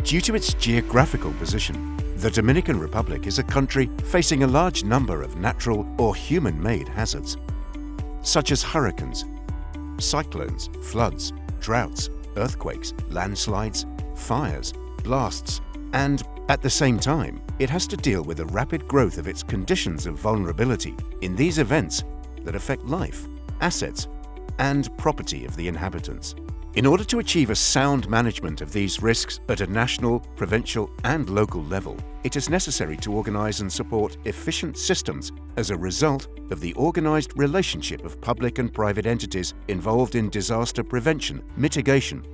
Due to its geographical position, the Dominican Republic is a country facing a large number of natural or human-made hazards, such as hurricanes, cyclones, floods, droughts, earthquakes, landslides, fires, blasts, and at the same time, it has to deal with the rapid growth of its conditions of vulnerability in these events that affect life, assets, and property of the inhabitants. In order to achieve a sound management of these risks at a national, provincial, and local level, it is necessary to organize and support efficient systems as a result of the organized relationship of public and private entities involved in disaster prevention, mitigation,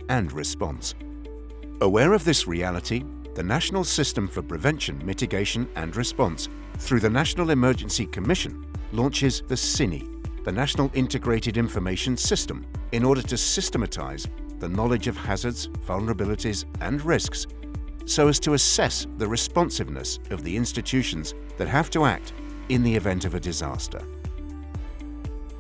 and response. Aware of this reality, the National System for Prevention, Mitigation, and Response, through the National Emergency Commission, launches the SINI, the National Integrated Information System, in order to systematize the knowledge of hazards, vulnerabilities, and risks so as to assess the responsiveness of the institutions that have to act in the event of a disaster.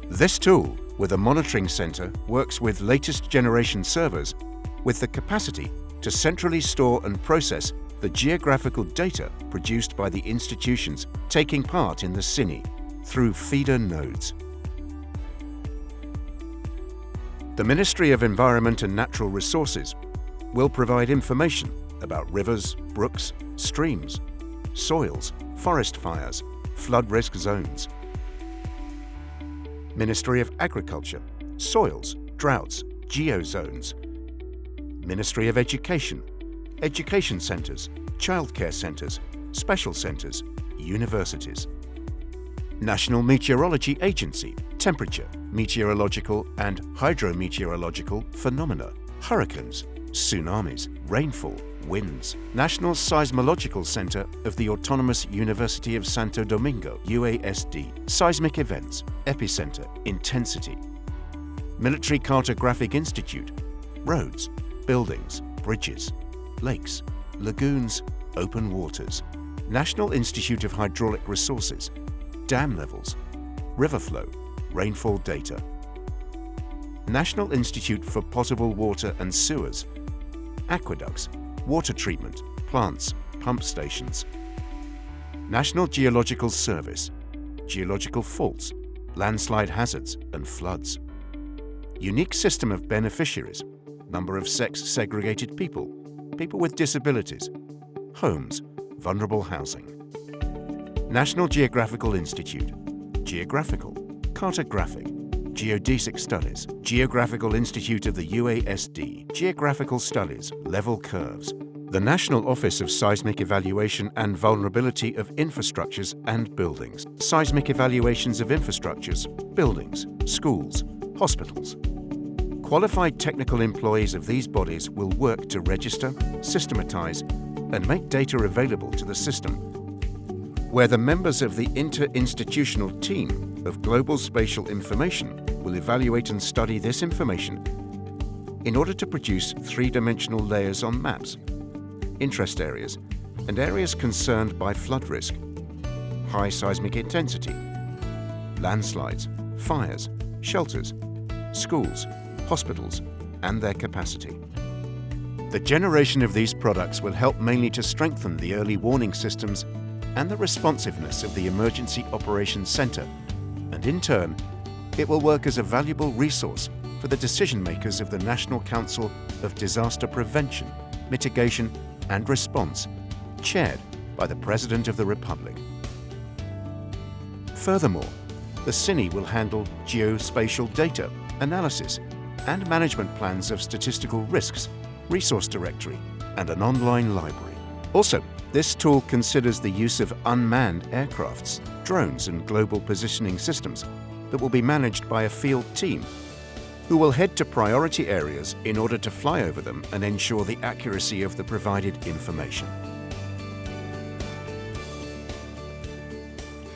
This tool, with a monitoring center, works with latest generation servers with the capacity to centrally store and process the geographical data produced by the institutions taking part in the SINI through feeder nodes. The Ministry of Environment and Natural Resources will provide information about rivers, brooks, streams, soils, forest fires, flood risk zones. Ministry of Agriculture, soils, droughts, geozones. Ministry of Education, education centres, childcare centres, special centres, universities. National Meteorology Agency, temperature, meteorological and hydrometeorological phenomena, hurricanes, tsunamis, rainfall, winds. National Seismological Center of the Autonomous University of Santo Domingo, UASD, seismic events, epicenter, intensity. Military Cartographic Institute, roads, buildings, bridges, lakes, lagoons, open waters. National Institute of Hydraulic Resources, dam levels, river flow, rainfall data. National Institute for Potable Water and Sewers, aqueducts, water treatment, plants, pump stations. National Geological Service, geological faults, landslide hazards and floods. Unique system of beneficiaries, number of sex-segregated people, people with disabilities, homes, vulnerable housing. National Geographical Institute, geographical, cartographic, geodesic studies, Geographical Institute of the UASD, geographical studies, level curves. The National Office of Seismic Evaluation and Vulnerability of Infrastructures and Buildings, seismic evaluations of infrastructures, buildings, schools, hospitals. Qualified technical employees of these bodies will work to register, systematize, and make data available to the system, where the members of the inter-institutional team of Global Spatial Information will evaluate and study this information in order to produce three-dimensional layers on maps, interest areas, and areas concerned by flood risk, high seismic intensity, landslides, fires, shelters, schools, hospitals, and their capacity. The generation of these products will help mainly to strengthen the early warning systems and the responsiveness of the Emergency Operations Center, and in turn, it will work as a valuable resource for the decision makers of the National Council of Disaster Prevention, Mitigation and Response, chaired by the President of the Republic. Furthermore, the SINI will handle geospatial data, analysis, and management plans of statistical risks, resource directory, and an online library. Also, this tool considers the use of unmanned aircrafts, drones, and global positioning systems that will be managed by a field team who will head to priority areas in order to fly over them and ensure the accuracy of the provided information.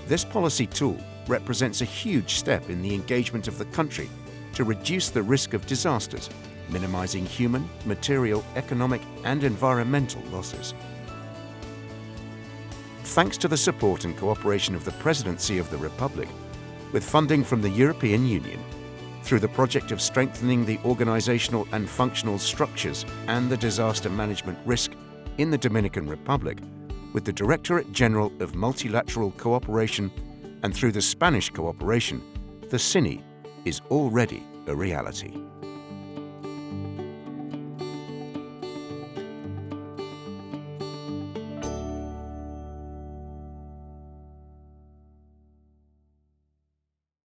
This policy tool represents a huge step in the engagement of the country to reduce the risk of disasters, minimizing human, material, economic, and environmental losses. Thanks to the support and cooperation of the Presidency of the Republic, with funding from the European Union, Through the project of strengthening the organizational and functional structures and the disaster management risk in the Dominican Republic, with the Directorate General of Multilateral Cooperation and through the Spanish cooperation, the SINI is already a reality.